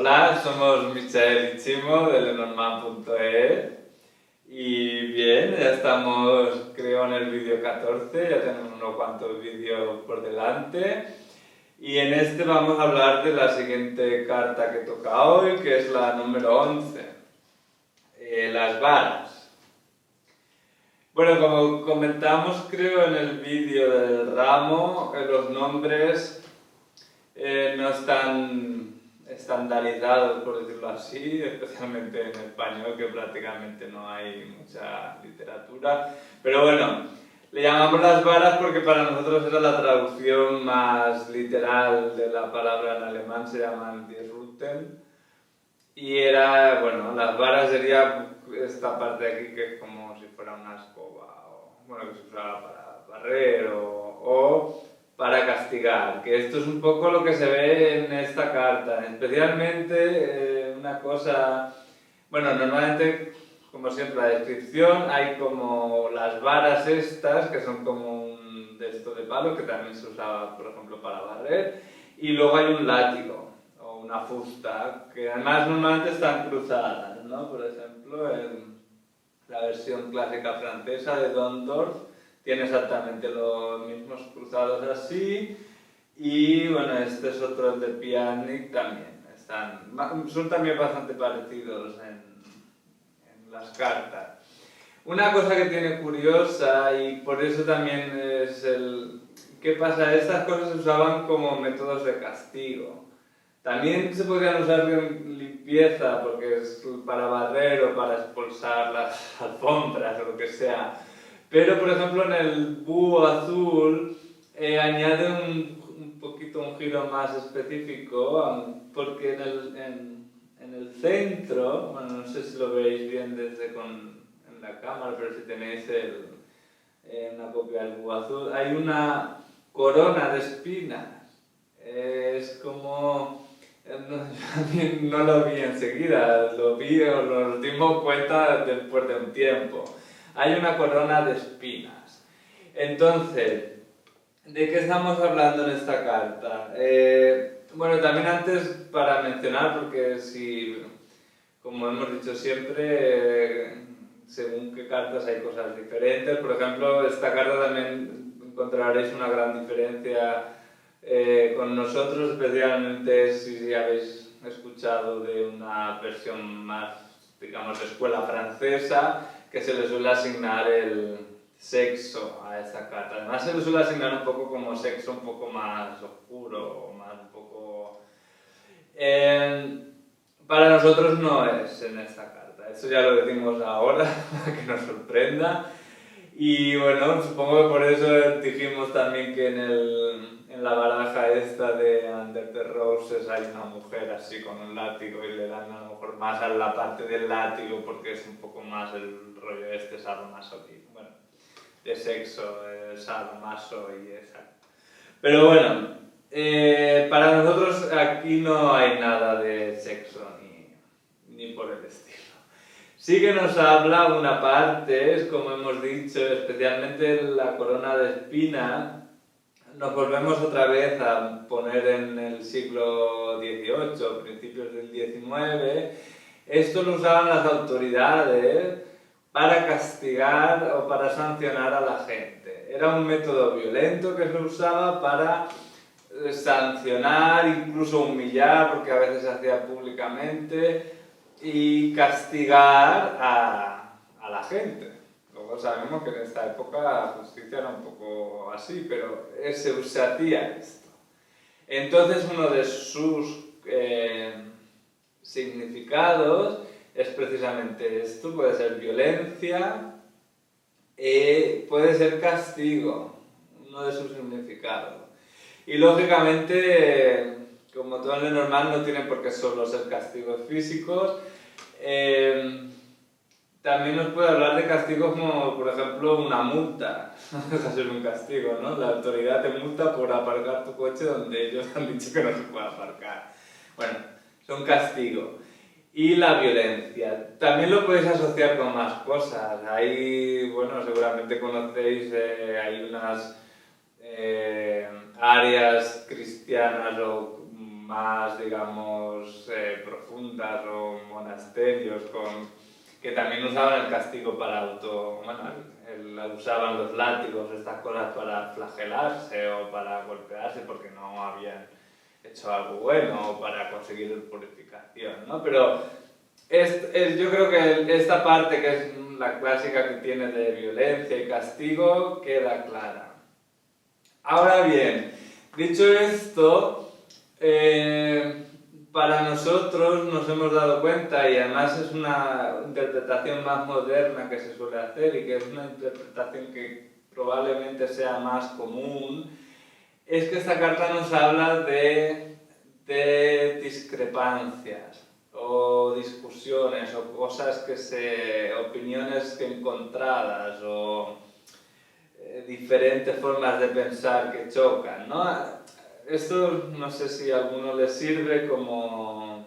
Hola, somos Michael y Chimo de lenormand.es y bien, ya estamos creo en el vídeo 14, ya tenemos unos cuantos vídeos por delante y en este vamos a hablar de la siguiente carta que toca hoy, que es la número 11, las varas. Bueno, como comentamos creo en el vídeo del ramo, los nombres no están estandarizados, por decirlo así, especialmente en español, que prácticamente no hay mucha literatura. Pero bueno, le llamamos las varas porque para nosotros era la traducción más literal de la palabra en alemán, se llaman die Ruten. Y era, bueno, las varas sería esta parte de aquí que es como si fuera una escoba, o bueno, que se usaba para barrer o para castigar, que esto es un poco lo que se ve en esta carta, especialmente una cosa, bueno, normalmente, como siempre, la descripción, hay como las varas estas, que son como un de esto de palo, que también se usaba, por ejemplo, para barrer, y luego hay un látigo, o una fusta, que además normalmente están cruzadas, ¿no? Por ejemplo, en la versión clásica francesa de Dondorf, tiene exactamente los mismos cruzados así, y bueno, este es otro, el de Piatnik también. Son también bastante parecidos en las cartas. Una cosa que tiene curiosa, y por eso también es el... ¿Qué pasa? Estas cosas se usaban como métodos de castigo. También se podrían usar de limpieza, porque es para barrer o para expulsar las alfombras o lo que sea. Pero, por ejemplo, en el búho azul añade un poquito un giro más específico, porque en el centro, bueno, no sé si lo veis bien en la cámara, pero si tenéis una copia del búho azul, hay una corona de espinas. Es como... No lo vi enseguida, lo vi o nos dimos cuenta después de un tiempo. Hay una corona de espinas. Entonces, ¿de qué estamos hablando en esta carta? Bueno, también antes para mencionar, porque si, como hemos dicho siempre, según qué cartas hay cosas diferentes. Por ejemplo, esta carta también encontraréis una gran diferencia con nosotros, especialmente si habéis escuchado de una versión más, digamos, de escuela francesa, que se le suele asignar el sexo a esta carta. Además se le suele asignar un poco como sexo un poco más oscuro, más un poco... para nosotros no es en esta carta, eso ya lo decimos ahora, para que nos sorprenda. Y bueno, supongo que por eso dijimos también que en la baraja esta de Under the Roses hay una mujer así con un látigo y le dan a lo mejor más a la parte del látigo porque es un poco más el rollo este sadomasoquismo, bueno, de sexo, sadomaso y exacto. Pero bueno, para nosotros aquí no hay nada de sexo ni por el estilo. Sí que nos habla una parte, es como hemos dicho, especialmente la corona de espina. Nos volvemos otra vez a poner en el siglo XVIII, principios del XIX. Esto lo usaban las autoridades para castigar o para sancionar a la gente. Era un método violento que se usaba para sancionar, incluso humillar, porque a veces se hacía públicamente, y castigar a la gente. Luego sabemos que en esta época la justicia era un poco así, pero se hacía esto. Entonces uno de sus significados es precisamente esto, puede ser violencia, puede ser castigo, uno de sus significados. Y lógicamente, como todo en lo normal, no tienen por qué solo ser castigos físicos. También nos puede hablar de castigos como, por ejemplo, una multa. No deja de ser un castigo, ¿no? La autoridad te multa por aparcar tu coche donde ellos han dicho que no se puede aparcar. Bueno, son castigos. Y la violencia. También lo podéis asociar con más cosas. Ahí, bueno, seguramente conocéis, hay unas áreas cristianas o más, digamos, profundas o monasterios que también usaban el castigo para usaban los látigos, estas cosas para flagelarse o para golpearse porque no habían hecho algo bueno o para conseguir purificación, ¿no? Pero yo creo que esta parte, que es la clásica que tiene de violencia y castigo, queda clara. Ahora bien, dicho esto, para nosotros nos hemos dado cuenta, y además es una interpretación más moderna que se suele hacer y que es una interpretación que probablemente sea más común, es que esta carta nos habla de discrepancias o discusiones o cosas opiniones encontradas o diferentes formas de pensar que chocan, ¿no? Esto no sé si a alguno les sirve como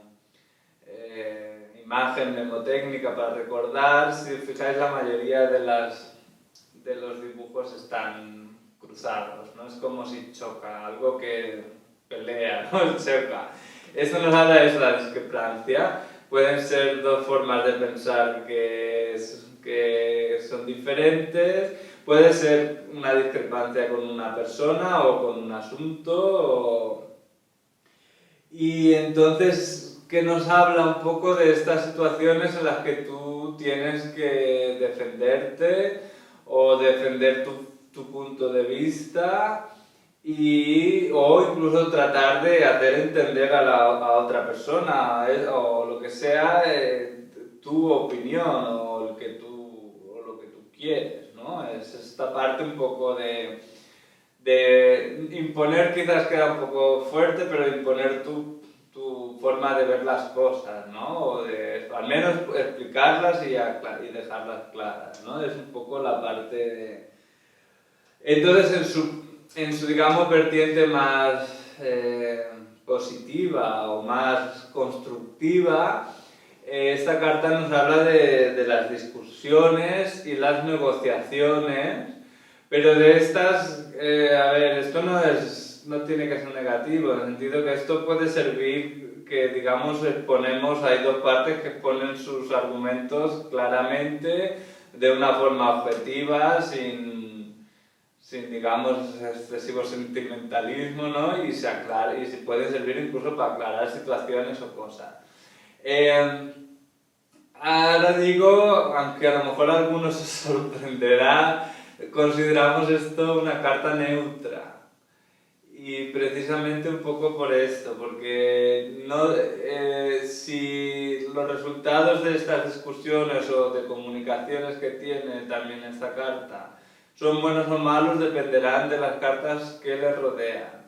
imagen mnemotécnica para recordar. Si os fijáis, la mayoría de los dibujos están cruzados, ¿no? Es como si choca, algo que pelea, ¿no? Choca. Esto nos habla de la discrepancia. Pueden ser dos formas de pensar que son diferentes. Puede ser una discrepancia con una persona o con un asunto. Y entonces, ¿qué nos habla un poco de estas situaciones en las que tú tienes que defenderte o defender tu punto de vista o incluso tratar de hacer entender a otra persona o lo que sea tu opinión o lo que tú quieres, ¿no? Es esta parte un poco de imponer, quizás queda un poco fuerte, pero imponer tu forma de ver las cosas, ¿no? O al menos explicarlas y dejarlas claras, ¿no? Es un poco la parte de... Entonces, en su digamos, vertiente más positiva o más constructiva, esta carta nos habla de las discusiones y las negociaciones, pero de estas, a ver, esto no tiene que ser negativo, en el sentido que esto puede servir, que digamos exponemos, hay dos partes que exponen sus argumentos claramente, de una forma objetiva, sin digamos, excesivo sentimentalismo, ¿no? Y se puede servir incluso para aclarar situaciones o cosas. Ahora digo, aunque a lo mejor a algunos se sorprenderá, consideramos esto una carta neutra. Y precisamente un poco por esto, porque si los resultados de estas discusiones o de comunicaciones que tiene también esta carta son buenos o malos, dependerán de las cartas que le rodean.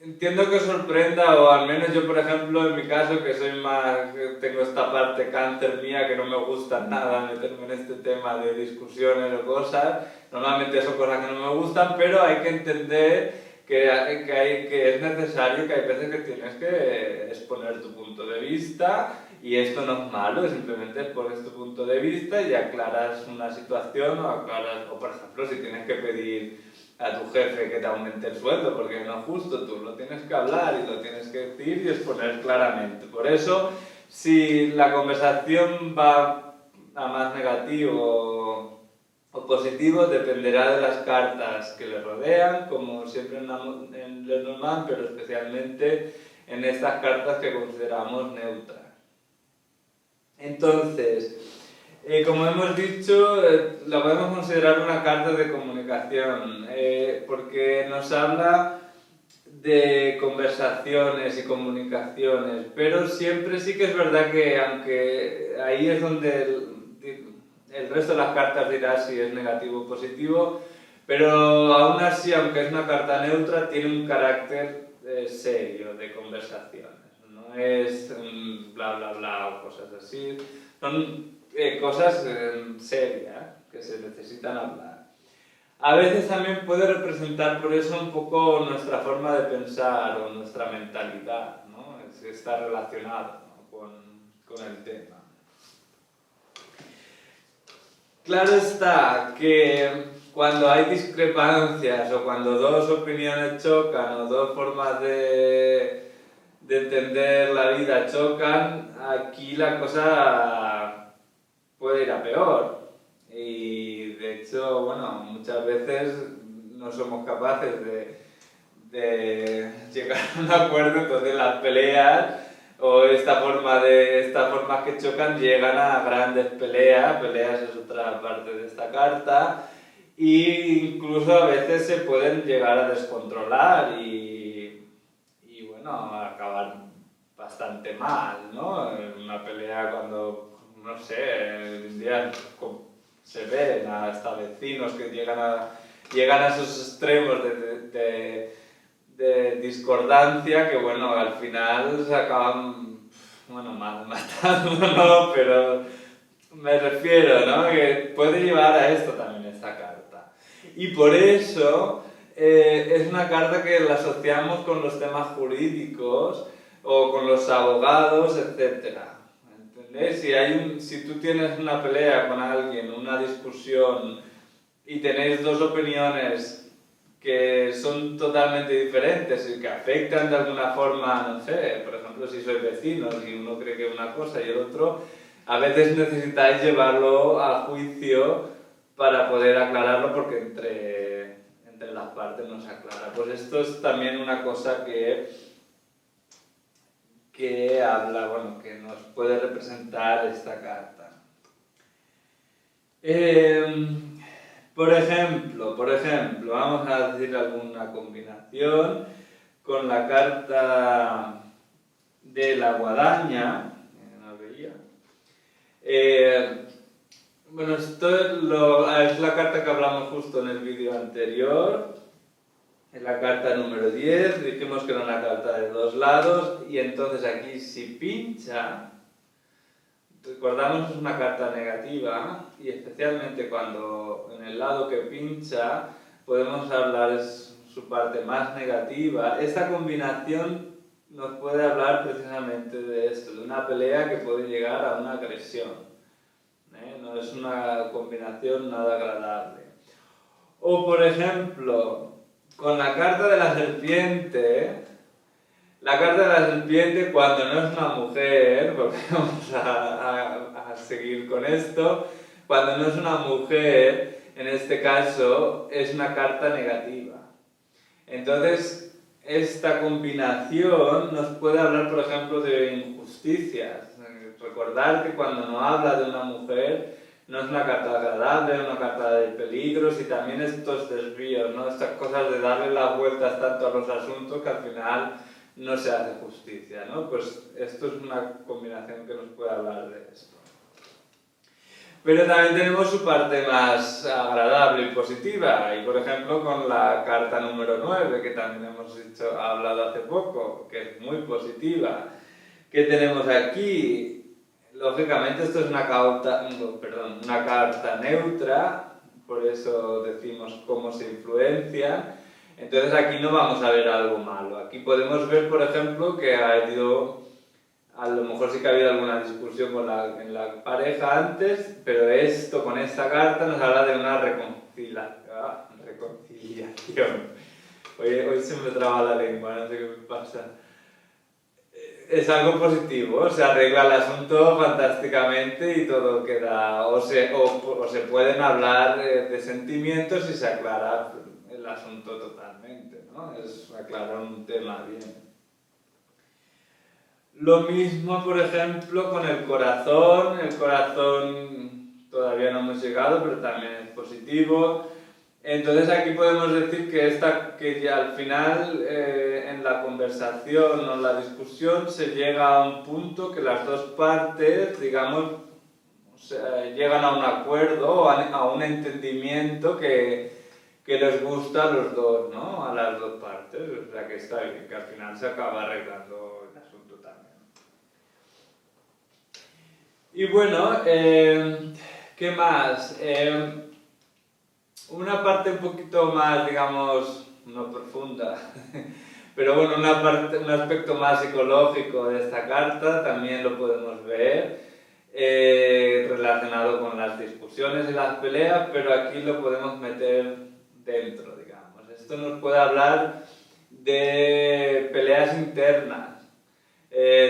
Entiendo que os sorprenda, o al menos yo, por ejemplo, en mi caso, que tengo esta parte cáncer mía, que no me gusta nada meterme en este tema de discusiones o cosas. Normalmente son cosas que no me gustan, pero hay que entender que es necesario, que hay veces que tienes que exponer tu punto de vista, y esto no es malo, simplemente expones tu punto de vista y aclaras una situación o por ejemplo, si tienes que pedir a tu jefe que te aumente el sueldo porque no es justo, tú lo tienes que hablar y lo tienes que decir y exponer claramente. Por eso, si la conversación va a más negativo o positivo, dependerá de las cartas que le rodean, como siempre en Lenormand, pero especialmente en estas cartas que consideramos neutras. Entonces, como hemos dicho, la podemos considerar una carta de comunicación, porque nos habla de conversaciones y comunicaciones, pero siempre sí que es verdad que, aunque ahí es donde el resto de las cartas dirá si es negativo o positivo, pero aún así, aunque es una carta neutra, tiene un carácter serio de conversaciones. No es bla bla bla o cosas así, son cosas serias que se necesitan hablar. A veces también puede representar por eso un poco nuestra forma de pensar o nuestra mentalidad, ¿no? Está relacionado, ¿no? con el tema. Claro está que cuando hay discrepancias o cuando dos opiniones chocan o dos formas de de entender la vida chocan, aquí la cosa puede ir a peor. Y de hecho, bueno, muchas veces no somos capaces de llegar a un acuerdo, entonces las peleas o estas formas que chocan llegan a grandes peleas. Peleas es otra parte de esta carta, e incluso a veces se pueden llegar a descontrolar y bueno, acabar bastante mal, ¿no? En una pelea cuando, no sé, hoy en día se ven hasta vecinos que llegan a esos extremos de discordancia que, bueno, al final se acaban, bueno, matando, ¿no? Pero me refiero, ¿no? Que puede llevar a esto también esta carta. Y por eso es una carta que la asociamos con los temas jurídicos o con los abogados, etc. ¿Entendés? Si tú tienes una pelea con alguien, una discusión, y tenéis dos opiniones que son totalmente diferentes y que afectan de alguna forma, no sé, por ejemplo, si sois vecinos y uno cree que una cosa y el otro, a veces necesitáis llevarlo a juicio para poder aclararlo porque entre las partes no se aclara. Pues esto es también una cosa que habla, bueno, que nos puede representar esta carta. Por ejemplo, vamos a decir alguna combinación con la carta de la guadaña. No veía. Bueno, esto es la carta que hablamos justo en el vídeo anterior. Es la carta número 10. Dijimos que era una carta de dos lados y entonces aquí si pincha, recordamos que es una carta negativa y especialmente cuando en el lado que pincha podemos hablar su parte más negativa. Esta combinación nos puede hablar precisamente de esto, de una pelea que puede llegar a una agresión. No es una combinación nada agradable. O por ejemplo, con la carta de la serpiente. La carta de la serpiente, cuando no es una mujer, porque vamos a seguir con esto, cuando no es una mujer, en este caso, es una carta negativa. Entonces, esta combinación nos puede hablar, por ejemplo, de injusticias. Recordar que cuando no habla de una mujer, no es una carta agradable, es una carta de peligros y también estos desvíos, ¿no? Estas cosas de darle las vueltas tanto a los asuntos que al final no se hace justicia, ¿no? Pues esto es una combinación que nos puede hablar de esto. Pero también tenemos su parte más agradable y positiva, y por ejemplo con la carta número 9, que también hemos hablado hace poco, que es muy positiva. ¿Qué tenemos aquí? Lógicamente esto es una carta neutra, por eso decimos cómo se influencian. Entonces aquí no vamos a ver algo malo. Aquí podemos ver, por ejemplo, que ha habido, a lo mejor sí que ha habido alguna discusión en la pareja antes, pero esto con esta carta nos habla de una reconciliación. Hoy se me traba la lengua, no sé qué me pasa. Es algo positivo, se arregla el asunto fantásticamente y todo queda, o se pueden hablar de sentimientos y se aclara el asunto totalmente, ¿no? Es aclarar un tema bien. Lo mismo, por ejemplo, con el corazón todavía no hemos llegado, pero también es positivo. Entonces aquí podemos decir que ya al final en la conversación o en la discusión se llega a un punto que las dos partes, digamos, llegan a un acuerdo o a un entendimiento que les gusta a los dos, ¿no? A las dos partes, o sea que está bien, que al final se acaba arreglando el asunto también. Y bueno, ¿qué más? Una parte un poquito más, digamos, no profunda, pero bueno, un aspecto más psicológico de esta carta también lo podemos ver, relacionado con las discusiones y las peleas, pero aquí lo podemos meter dentro, digamos. Esto nos puede hablar de peleas internas.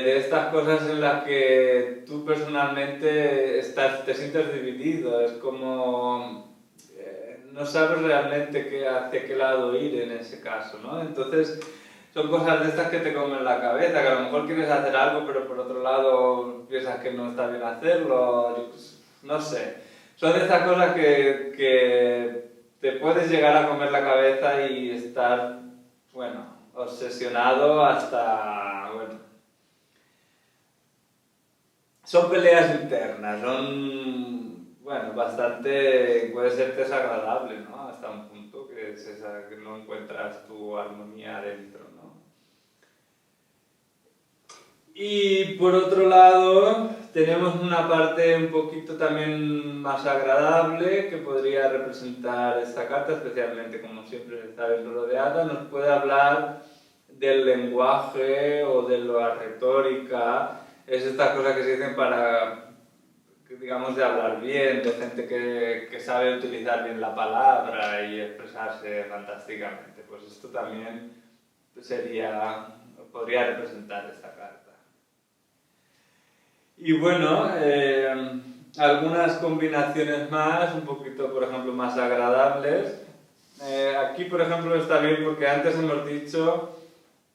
de estas cosas en las que tú personalmente te sientes dividido, es como no sabes realmente hacia qué lado ir en ese caso, ¿no? Entonces son cosas de estas que te comen la cabeza, que a lo mejor quieres hacer algo, pero por otro lado piensas que no está bien hacerlo, no sé. Son de estas cosas que te puedes llegar a comer la cabeza y estar, bueno, obsesionado hasta, bueno. Son peleas internas, son, bueno, bastante, puede ser desagradable, ¿no? Hasta un punto que es esa, que no encuentras tu armonía dentro, ¿no? Y por otro lado, tenemos una parte un poquito también más agradable que podría representar esta carta, especialmente como siempre está bien rodeada, nos puede hablar del lenguaje o de la retórica, es estas cosas que se dicen para, digamos, de hablar bien, de gente que sabe utilizar bien la palabra y expresarse fantásticamente. Pues esto también podría representar esta carta. Y bueno, algunas combinaciones más, un poquito, por ejemplo, más agradables. Aquí, por ejemplo, está bien porque antes hemos dicho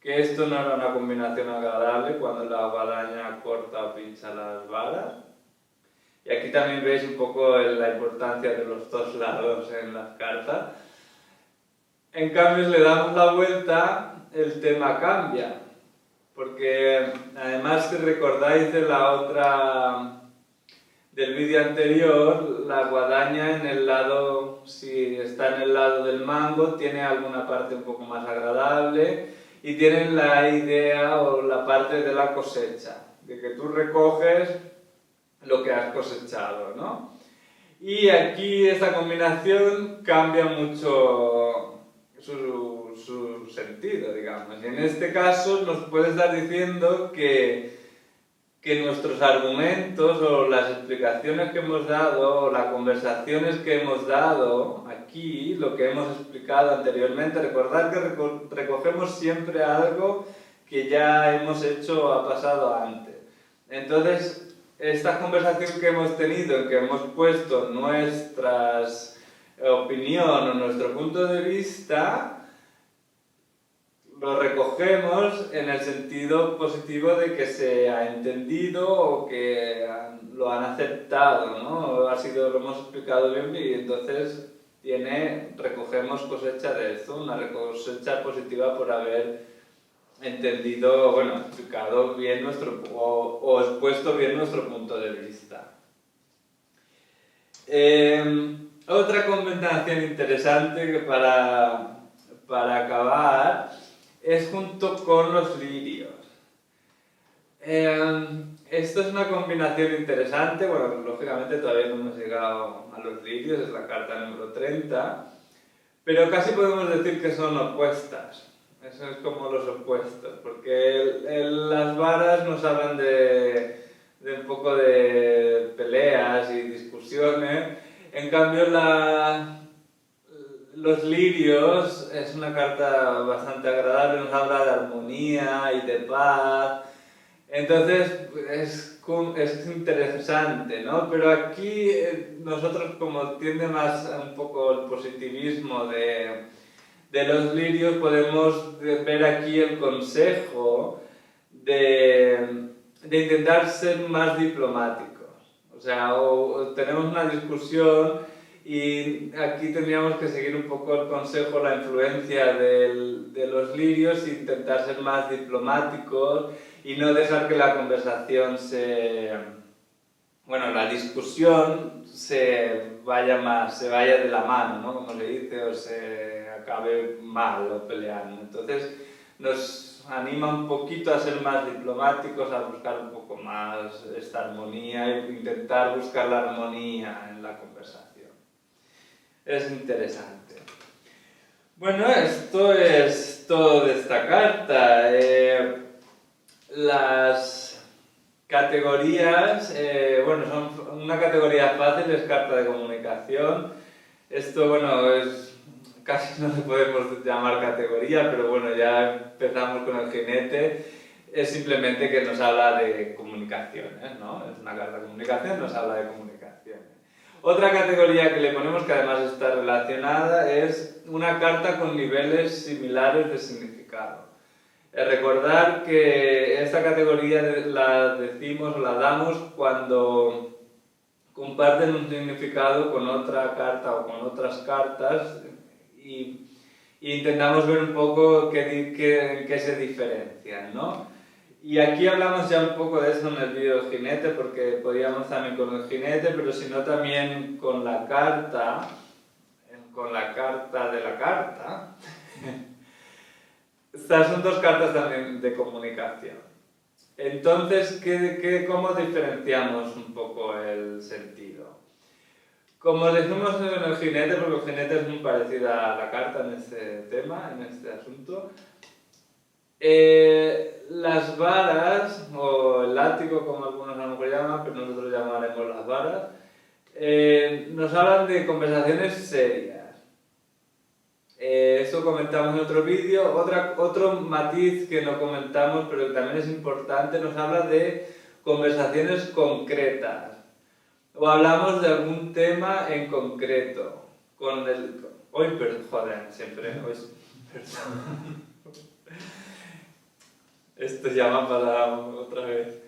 que esto no era una combinación agradable cuando la guadaña corta o pincha las varas. Y aquí también veis un poco la importancia de los dos lados en las cartas. En cambio, si le damos la vuelta, el tema cambia. Porque además, si recordáis de la otra, del vídeo anterior, la guadaña en el lado, si está en el lado del mango, tiene alguna parte un poco más agradable y tienen la idea o la parte de la cosecha, de que tú recoges lo que has cosechado, ¿no? Y aquí esta combinación cambia mucho su sentido, digamos. Y en este caso nos puede estar diciendo que nuestros argumentos o las explicaciones que hemos dado o las conversaciones que hemos dado aquí, lo que hemos explicado anteriormente, recordad que recogemos siempre algo que ya hemos hecho o ha pasado antes. Entonces, esta conversación que hemos tenido, en que hemos puesto nuestras opinión o nuestro punto de vista, lo recogemos en el sentido positivo de que se ha entendido o que lo han aceptado, ¿no? Lo hemos explicado bien y entonces recogemos cosecha de esto, una cosecha positiva por haber entendido, bueno, explicado bien o expuesto bien nuestro punto de vista. Otra combinación interesante que para acabar es junto con los lirios. Esto es una combinación interesante, bueno, lógicamente todavía no hemos llegado a los lirios, es la carta número 30, pero casi podemos decir que son opuestas. Eso es como los opuestos, porque las varas nos hablan de un poco de peleas y discusiones, en cambio los lirios es una carta bastante agradable, nos habla de armonía y de paz, entonces es interesante, ¿no? Pero aquí nosotros, como tiende más un poco el positivismo de los lirios, podemos ver aquí el consejo de intentar ser más diplomáticos. O sea, o tenemos una discusión y aquí tendríamos que seguir un poco el consejo, la influencia de los lirios e intentar ser más diplomáticos y no dejar que la conversación la discusión se vaya de la mano, ¿no? Como se dice, o se acabe mal o peleando. Entonces nos anima un poquito a ser más diplomáticos, a buscar un poco más esta armonía e intentar buscar la armonía en la conversación. Es interesante. Bueno, esto es todo de esta carta. Las categorías, son una categoría fácil, es carta de comunicación. Esto, casi no le podemos llamar categoría, pero bueno, ya empezamos con el jinete. es simplemente que nos habla de comunicaciones, ¿no? Es una carta de comunicación, nos habla de comunicaciones. Otra categoría que le ponemos, que además está relacionada, es una carta con niveles similares de significado. Recordar que esta categoría la decimos o la damos cuando comparten un significado con otra carta o con otras cartas y intentamos ver un poco en qué se diferencian, ¿no? Y aquí hablamos ya un poco de eso en el vídeo del jinete, porque podíamos también con el jinete, pero si no también con la carta de la carta. Estas son dos cartas también de comunicación. Entonces, ¿cómo diferenciamos un poco el sentido? Como decimos en el jinete, porque el jinete es muy parecido a la carta en este tema, en este asunto, las varas, o el látigo como algunos a lo mejor llaman, pero nosotros llamaremos las varas, nos hablan de conversaciones serias. Eso comentamos en otro vídeo. Otro matiz que no comentamos, pero que también es importante, nos habla de conversaciones concretas. O hablamos de algún tema en concreto. Esto llama para otra vez.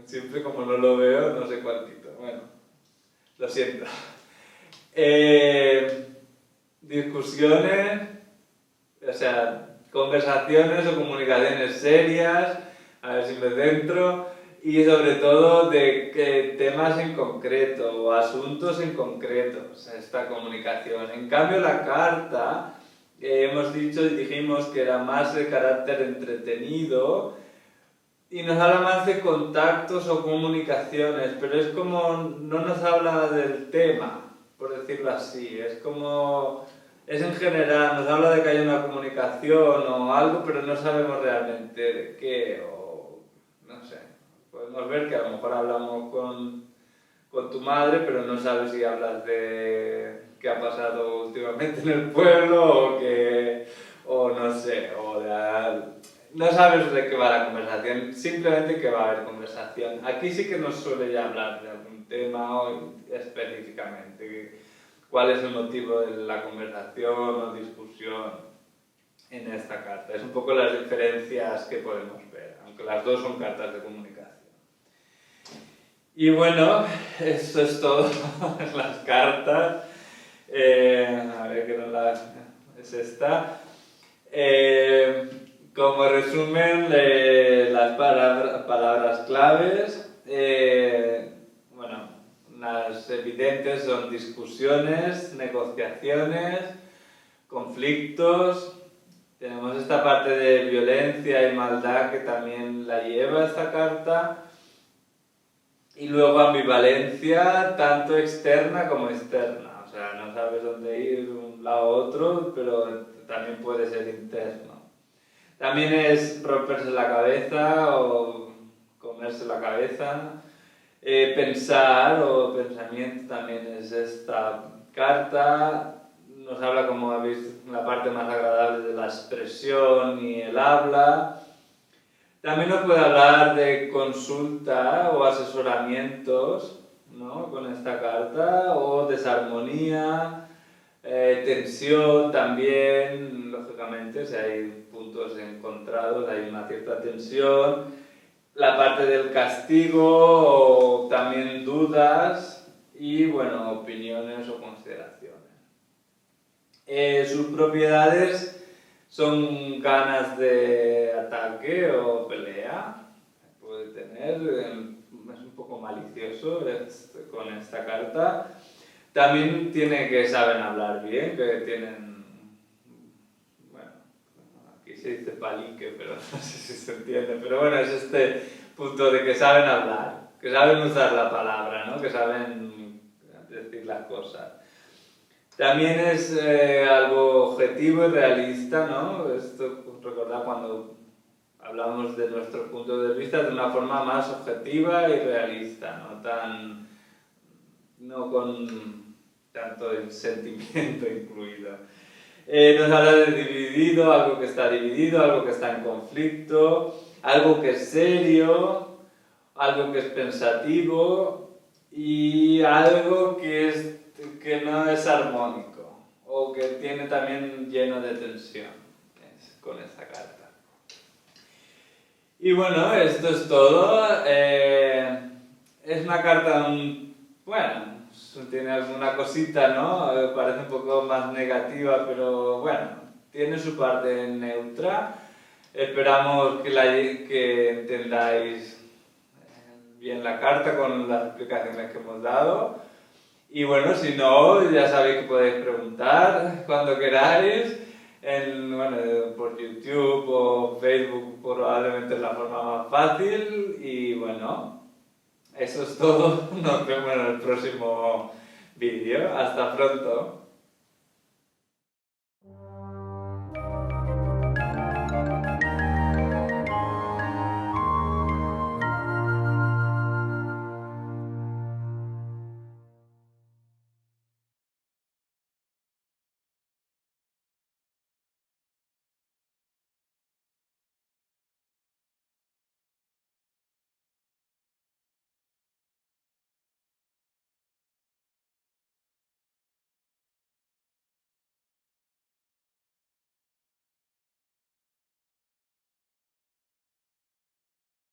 Siempre como no lo veo, no sé cuál quito. Bueno, lo siento. Discusiones, o sea, conversaciones o comunicaciones serias, a ver si me centro, y sobre todo de temas en concreto o asuntos en concreto, o sea, esta comunicación. En cambio, la carta, hemos dicho y dijimos que era más de carácter entretenido y nos habla más de contactos o comunicaciones, pero es como no nos habla del tema, por decirlo así, es en general, nos habla de que hay una comunicación o algo, pero no sabemos realmente de qué, o no sé. Podemos ver que a lo mejor hablamos con tu madre, pero no sabes si hablas de qué ha pasado últimamente en el pueblo, o no sé, no sabes de qué va la conversación, simplemente que va a haber conversación. Aquí sí que nos suele ya hablar de algún tema específicamente. ¿Cuál es el motivo de la conversación o discusión en esta carta? Es un poco las diferencias que podemos ver, aunque las dos son cartas de comunicación. Y bueno, eso es todo en las cartas. A ver que no es esta. Como resumen, las palabras claves. Bueno, las evidentes son discusiones, negociaciones, conflictos. Tenemos esta parte de violencia y maldad que también la lleva esta carta. Y luego ambivalencia, tanto externa como externa. O sea, no sabes dónde ir de un lado a otro, pero también puede ser interno. También es romperse la cabeza o comerse la cabeza. Pensar o pensamiento también es esta carta. Nos habla, como habéis, la parte más agradable de la expresión y el habla. También nos puede hablar de consulta o asesoramientos, ¿no? Con esta carta, o desarmonía, tensión también, lógicamente, si hay puntos encontrados, hay una cierta tensión. La parte del castigo, o también dudas y, bueno, opiniones o consideraciones. Sus propiedades son ganas de ataque o pelea, puede tener, es un poco malicioso con esta carta. También tiene que saben hablar bien, que tienen, bueno, aquí se dice palique, pero no sé si se entiende, pero bueno, es este punto de que saben hablar, que saben usar la palabra, ¿no? Que saben decir las cosas. También es algo objetivo y realista, ¿no? Esto, recordad cuando hablamos de nuestros puntos de vista de una forma más objetiva y realista, no con tanto sentimiento incluido. Nos habla de dividido, algo que está dividido, algo que está en conflicto. algo que es serio, algo que es pensativo y algo que no es armónico o que tiene también lleno de tensión con esta carta. Y bueno, esto es todo. Es una carta, bueno, tiene alguna cosita, ¿no? Parece un poco más negativa, pero bueno, tiene su parte neutra. Esperamos que entendáis bien la carta con las explicaciones que hemos dado. Y bueno, si no, ya sabéis que podéis preguntar cuando queráis. Bueno, por YouTube o Facebook probablemente es la forma más fácil. Y bueno, eso es todo. Nos vemos en el próximo vídeo. Hasta pronto.